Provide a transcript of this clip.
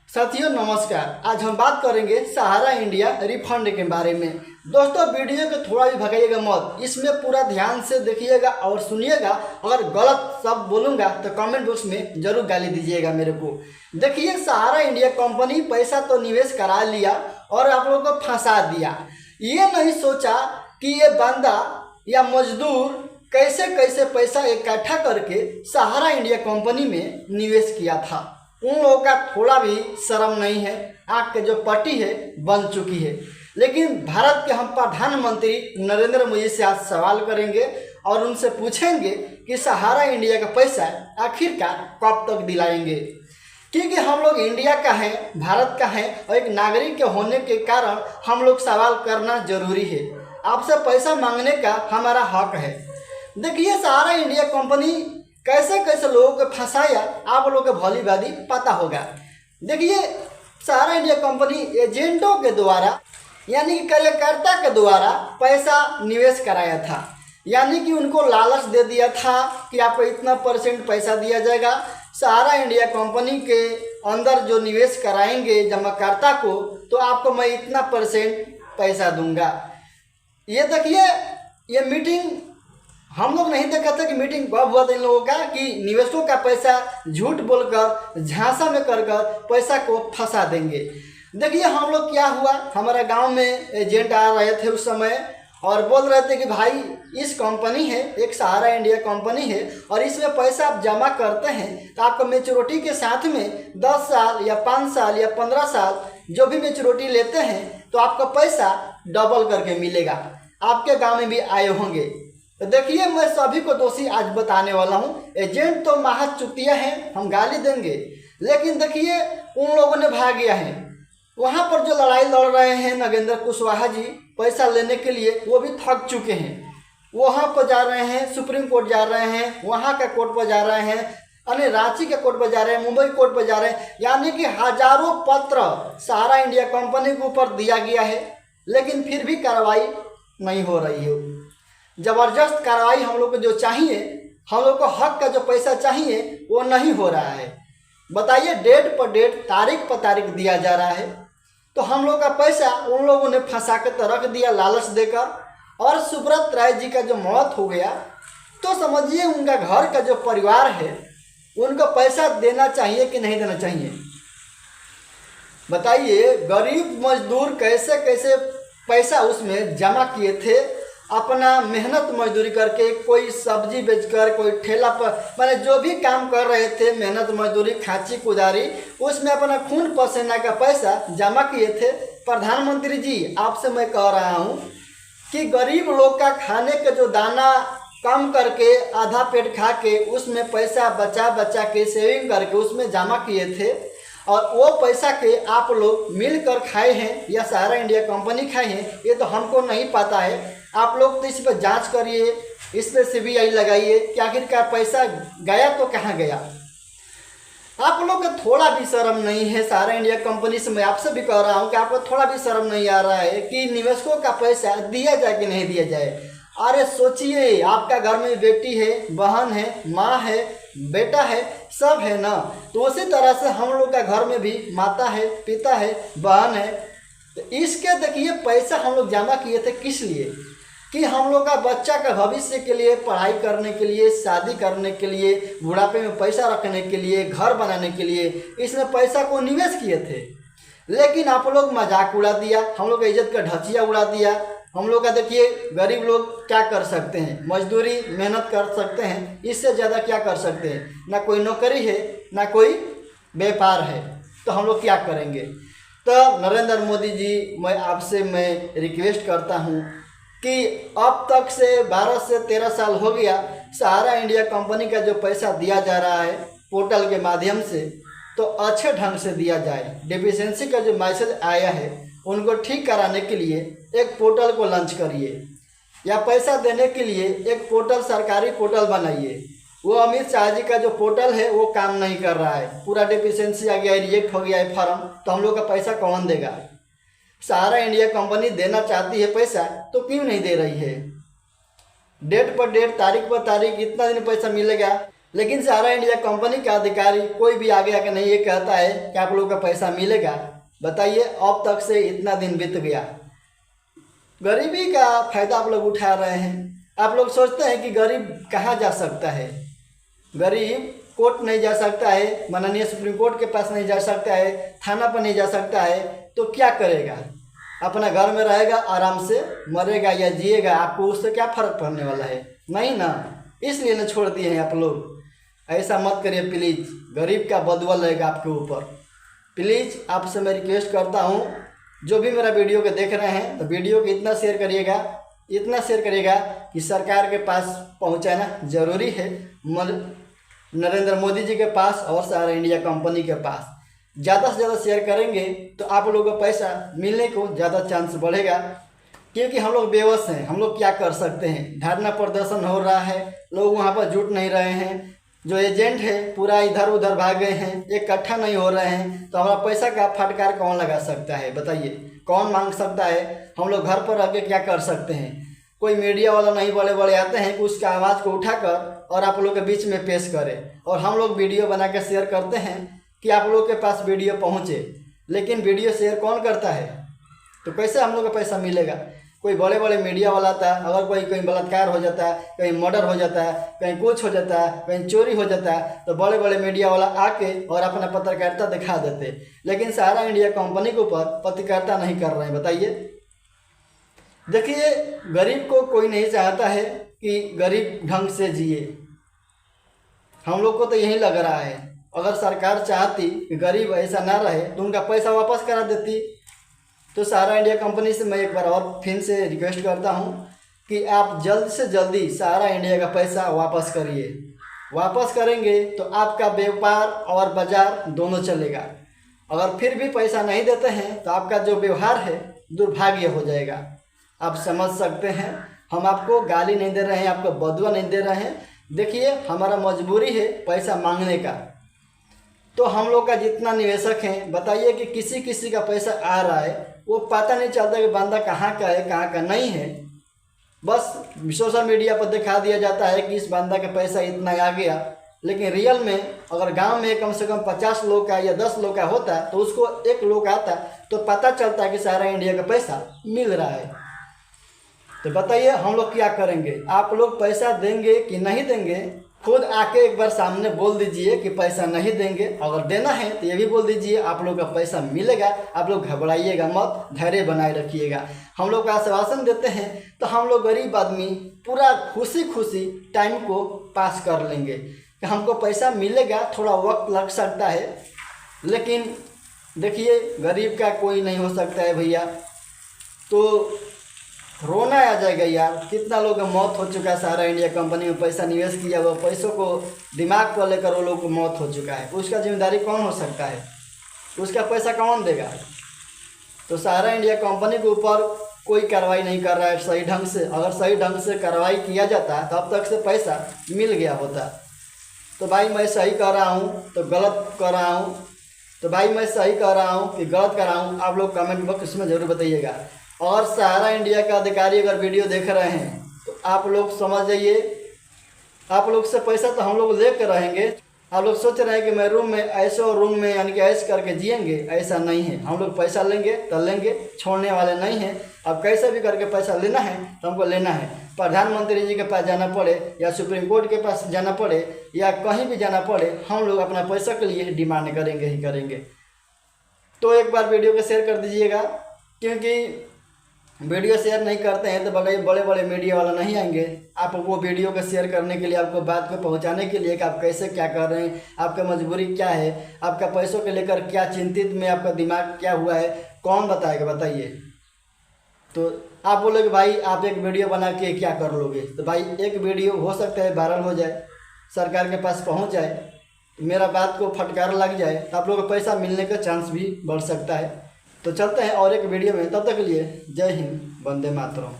साथियों नमस्कार। आज हम बात करेंगे सहारा इंडिया रिफंड के बारे में। दोस्तों वीडियो को थोड़ा भी भगाइएगा मत, इसमें पूरा ध्यान से देखिएगा और सुनिएगा। अगर गलत शब्द बोलूँगा तो कमेंट बॉक्स में जरूर गाली दीजिएगा मेरे को। देखिए, सहारा इंडिया कंपनी पैसा तो निवेश करा लिया और आप लोगों को फंसा दिया। ये नहीं सोचा कि ये बंदा या मजदूर कैसे कैसे पैसा इकट्ठा करके सहारा इंडिया कंपनी में निवेश किया था। उन लोगों का थोड़ा भी शर्म नहीं है। आँख के जो पट्टी है बन चुकी है। लेकिन भारत के हम प्रधानमंत्री नरेंद्र मोदी से आज सवाल करेंगे और उनसे पूछेंगे कि सहारा इंडिया का पैसा आखिरकार कब तक दिलाएंगे, क्योंकि हम लोग इंडिया का है, भारत का है और एक नागरिक के होने के कारण हम लोग सवाल करना जरूरी है। आपसे पैसा मांगने का हमारा हक है। देखिए, सहारा इंडिया कंपनी कैसे कैसे लोगों को फंसाया आप लोगों को भली भांति पता होगा। देखिए, सहारा इंडिया कंपनी एजेंटों के द्वारा यानी कि कार्यकर्ता के द्वारा पैसा निवेश कराया था। यानी कि उनको लालच दे दिया था कि आपको इतना % पैसा दिया जाएगा। सहारा इंडिया कंपनी के अंदर जो निवेश कराएंगे जमाकर्ता को, तो आपको मैं इतना % पैसा दूंगा। ये देखिए, ये मीटिंग हम लोग नहीं देखा था कि मीटिंग कब हुआ था इन लोगों का, कि निवेशकों का पैसा झूठ बोलकर झांसा में कर पैसा को फंसा देंगे। देखिए, हम लोग क्या हुआ, हमारा गांव में एजेंट आ रहे थे उस समय और बोल रहे थे कि भाई इस कंपनी है, एक सहारा इंडिया कंपनी है और इसमें पैसा आप जमा करते हैं तो आपको मैच्योरिटी के साथ में 10 साल या 5 साल या 15 साल जो भी मैच्योरिटी लेते हैं तो आपका पैसा डबल करके मिलेगा। आपके गाँव में भी आए होंगे। तो देखिए, मैं सभी को दोषी आज बताने वाला हूँ। एजेंट तो महज चुतिया हैं, हम गाली देंगे, लेकिन देखिए उन लोगों ने भाग गया है। वहाँ पर जो लड़ाई लड़ रहे हैं नगेंद्र कुशवाहा जी पैसा लेने के लिए, वो भी थक चुके हैं। वहाँ पर जा रहे हैं, सुप्रीम कोर्ट जा रहे हैं, वहाँ का कोर्ट पर जा रहे हैं, अन्य रांची के कोर्ट पर जा रहे हैं, मुंबई कोर्ट पर जा रहे हैं। यानी कि हजारों पत्र सहारा इंडिया कंपनी के ऊपर दिया गया है, लेकिन फिर भी कार्रवाई नहीं हो रही है। ज़बरदस्त कार्रवाई हम लोग को जो चाहिए, हम लोग को हक का जो पैसा चाहिए वो नहीं हो रहा है। बताइए, डेट पर डेट, तारीख पर तारीख दिया जा रहा है, तो हम लोग का पैसा उन लोगों ने फंसा के तो रख दिया लालच देकर। और सुब्रत राय जी का जो मौत हो गया, तो समझिए उनका घर का जो परिवार है उनको पैसा देना चाहिए कि नहीं देना चाहिए। बताइए, गरीब मजदूर कैसे कैसे पैसा उसमें जमा किए थे, अपना मेहनत मजदूरी करके, कोई सब्जी बेचकर, कोई ठेला पर, मैंने जो भी काम कर रहे थे, मेहनत मजदूरी, खांची कुदारी, उसमें अपना खून पसीना का पैसा जमा किए थे। प्रधानमंत्री जी, आपसे मैं कह रहा हूँ कि गरीब लोग का खाने का जो दाना कम करके, आधा पेट खा के, उसमें पैसा बचा बचा के सेविंग करके उसमें जमा किए थे, और वो पैसा के आप लोग मिलकर खाए हैं या सहारा इंडिया कंपनी खाए हैं, ये तो हमको नहीं पता है। आप लोग तो इस पर जांच करिए, इस पर CBI लगाइए कि आखिरकार पैसा गया तो कहाँ गया। आप लोग को थोड़ा भी शर्म नहीं है। सहारा इंडिया कंपनी से मैं आपसे भी कह रहा हूँ कि आपको थोड़ा भी शर्म नहीं आ रहा है कि निवेशकों का पैसा दिया जाए कि नहीं दिया जाए। अरे सोचिए, आपका घर में बेटी है, बहन है, माँ है, बेटा है, सब है ना। तो उसी तरह से हम लोग का घर में भी माता है, पिता है, बहन है। तो इसके देखिए, पैसा हम लोग जमा किए थे किस लिए, कि हम लोग का बच्चा का भविष्य के लिए, पढ़ाई करने के लिए, शादी करने के लिए, बुढ़ापे में पैसा रखने के लिए, घर बनाने के लिए, इसमें पैसा को निवेश किए थे। लेकिन आप लोग मजाक उड़ा दिया, हम लोग का इज्जत का ढचिया उड़ा दिया। हम लोग का देखिए, गरीब लोग क्या कर सकते हैं, मजदूरी मेहनत कर सकते हैं, इससे ज़्यादा क्या कर सकते हैं। ना कोई नौकरी है, ना कोई व्यापार है, तो हम लोग क्या करेंगे। तो नरेंद्र मोदी जी, मैं रिक्वेस्ट करता हूँ कि अब तक से 12 से 13 साल हो गया, सहारा इंडिया कंपनी का जो पैसा दिया जा रहा है पोर्टल के माध्यम से, तो अच्छे ढंग से दिया जाए। डेफिशिएंसी का जो मैसेज आया है उनको ठीक कराने के लिए एक पोर्टल को लॉन्च करिए, या पैसा देने के लिए एक पोर्टल, सरकारी पोर्टल बनाइए। वो अमित शाह जी का जो पोर्टल है वो काम नहीं कर रहा है, पूरा डेफिशिएंसी आ गया है, रिजेक्ट हो गया है फॉर्म, तो हम लोग का पैसा कौन देगा। सहारा इंडिया कंपनी देना चाहती है पैसा, तो क्यों नहीं दे रही है। डेट पर डेट, तारीख पर तारीख, इतना दिन पैसा मिलेगा, लेकिन सहारा इंडिया कंपनी का अधिकारी कोई भी आगे आके नहीं ये कहता है कि आप लोगों का पैसा मिलेगा। बताइए, अब तक से इतना दिन बीत गया, गरीबी का फायदा आप लोग उठा रहे हैं। आप लोग सोचते हैं कि गरीब कहाँ जा सकता है, गरीब कोर्ट नहीं जा सकता है, माननीय सुप्रीम कोर्ट के पास नहीं जा सकता है, थाना पर नहीं जा सकता है, तो क्या करेगा? अपना घर में रहेगा, आराम से मरेगा या जिएगा, आपको उससे क्या फ़र्क पड़ने वाला है? नहीं ना, इसलिए ना छोड़ दिए हैं आप लोग। ऐसा मत करिए प्लीज़, गरीब का बदुआ लगेगा आपके ऊपर। प्लीज़ आपसे मैं रिक्वेस्ट करता हूँ, जो भी मेरा वीडियो को देख रहे हैं तो वीडियो को इतना शेयर करिएगा, इतना शेयर करिएगा कि सरकार के पास पहुँचाना ज़रूरी है, नरेंद्र मोदी जी के पास और सहारा इंडिया कंपनी के पास। ज़्यादा से ज़्यादा शेयर करेंगे तो आप लोगों को पैसा मिलने को ज़्यादा चांस बढ़ेगा, क्योंकि हम लोग बेबस हैं। हम लोग क्या कर सकते हैं? धरना प्रदर्शन हो रहा है, लोग वहाँ पर जुट नहीं रहे हैं, जो एजेंट है पूरा इधर उधर भाग गए हैं, इकट्ठा नहीं हो रहे हैं, तो हमारा पैसा का फटकार कौन लगा सकता है? बताइए, कौन मांग सकता है? हम लोग घर पर रह के क्या कर सकते हैं? कोई मीडिया वाला नहीं बड़े बड़े आते हैं कि उसका आवाज़ को उठाकर और आप लोग के बीच में पेश करें, और हम लोग वीडियो बना के शेयर करते हैं कि आप लोग के पास वीडियो पहुँचे, लेकिन वीडियो शेयर कौन करता है? तो कैसे हम लोग को पैसा मिलेगा? कोई बड़े बड़े मीडिया वाला आता है, अगर कोई कहीं बलात्कार हो जाता है, कहीं मर्डर हो जाता है, कहीं कुछ हो जाता है, कहीं चोरी हो जाता है, तो बड़े बड़े मीडिया वाला आके और अपना पत्रकारिता दिखा देते, लेकिन सहारा इंडिया कंपनी के ऊपर पत्रकारिता नहीं कर रहे हैं। बताइए, देखिए, गरीब को कोई नहीं चाहता है कि गरीब ढंग से जिए। हम लोग को तो यही लग रहा है, अगर सरकार चाहती कि गरीब ऐसा ना रहे तो उनका पैसा वापस करा देती। तो सहारा इंडिया कंपनी से मैं एक बार और फिर से रिक्वेस्ट करता हूं कि आप जल्द से जल्दी सहारा इंडिया का पैसा वापस करिए। वापस करेंगे तो आपका व्यापार और बाज़ार दोनों चलेगा। अगर फिर भी पैसा नहीं देते हैं तो आपका जो व्यवहार है दुर्भाग्य हो जाएगा। आप समझ सकते हैं, हम आपको गाली नहीं दे रहे हैं, आपको बदुआ नहीं दे रहे हैं। देखिए, हमारा मजबूरी है पैसा मांगने का। तो हम लोग का जितना निवेशक हैं, बताइए कि किसी किसी का पैसा आ रहा है, वो पता नहीं चलता कि बंदा कहाँ का है कहाँ का नहीं है। बस सोशल मीडिया पर दिखा दिया जाता है कि इस बंदा का पैसा इतना आ गया, लेकिन रियल में अगर गांव में कम से कम 50 लोग का या 10 लोग का होता तो उसको 1 लोग आता तो पता चलता है कि सहारा इंडिया का पैसा मिल रहा है। तो बताइए, हम लोग क्या करेंगे? आप लोग पैसा देंगे कि नहीं देंगे? खुद आके एक बार सामने बोल दीजिए कि पैसा नहीं देंगे। अगर देना है तो ये भी बोल दीजिए आप लोग का पैसा मिलेगा। आप लोग घबराइएगा मत, धैर्य बनाए रखिएगा। हम लोग का आश्वासन देते हैं तो हम लोग गरीब आदमी पूरा खुशी खुशी टाइम को पास कर लेंगे कि हमको पैसा मिलेगा। थोड़ा वक्त लग सकता है, लेकिन देखिए, गरीब का कोई नहीं हो सकता है भैया। तो रोना आ जाएगा यार, कितना लोगों का मौत हो चुका है। सहारा इंडिया कंपनी में पैसा निवेश किया, वो पैसों को दिमाग पर लेकर वो लोग को मौत हो चुका है। उसका जिम्मेदारी कौन हो सकता है? उसका पैसा कौन देगा? तो सहारा इंडिया कंपनी के ऊपर कोई कार्रवाई नहीं कर रहा है सही ढंग से। अगर सही ढंग से कार्रवाई किया जाता तो अब तक से पैसा मिल गया होता। तो भाई मैं सही कर रहा हूँ तो गलत कर रहा हूँ, तो भाई मैं सही कर रहा हूँ कि गलत कर रहा हूँ, आप लोग कमेंट बॉक्स में ज़रूर बताइएगा। और सहारा इंडिया का अधिकारी अगर वीडियो देख रहे हैं तो आप लोग समझ जाइए, आप लोग से पैसा तो हम लोग ले कर रहेंगे। आप लोग सोच रहे हैं कि मैं रूम में ऐसे और रूम में यानी कि ऐसे करके जिएंगे, ऐसा नहीं है। हम लोग पैसा लेंगे तो लेंगे, छोड़ने वाले नहीं हैं। अब कैसे भी करके पैसा लेना है तो हमको लेना है। प्रधानमंत्री जी के पास जाना पड़े या सुप्रीम कोर्ट के पास जाना पड़े या कहीं भी जाना पड़े, हम लोग अपना पैसा के लिए डिमांड करेंगे ही करेंगे। तो एक बार वीडियो को शेयर कर दीजिएगा, क्योंकि वीडियो शेयर नहीं करते हैं तो बड़े बड़े मीडिया वाला नहीं आएंगे। आप वो वीडियो को शेयर करने के लिए, आपको बात को पहुंचाने के लिए कि आप कैसे क्या कर रहे हैं, आपका मजबूरी क्या है, आपका पैसों के लेकर क्या चिंतित में आपका दिमाग क्या हुआ है, कौन बताएगा? बताइए। तो आप बोलोगे भाई आप एक वीडियो बना के क्या कर लोगे? तो भाई एक वीडियो हो सकता है वायरल हो जाए, सरकार के पास पहुँच जाए, मेरा बात को फटकार लग जाए तो आप लोगों को पैसा मिलने का चांस भी बढ़ सकता है। तो चलते हैं और एक वीडियो में, तब तक के लिए जय हिंद, वंदे मातरम।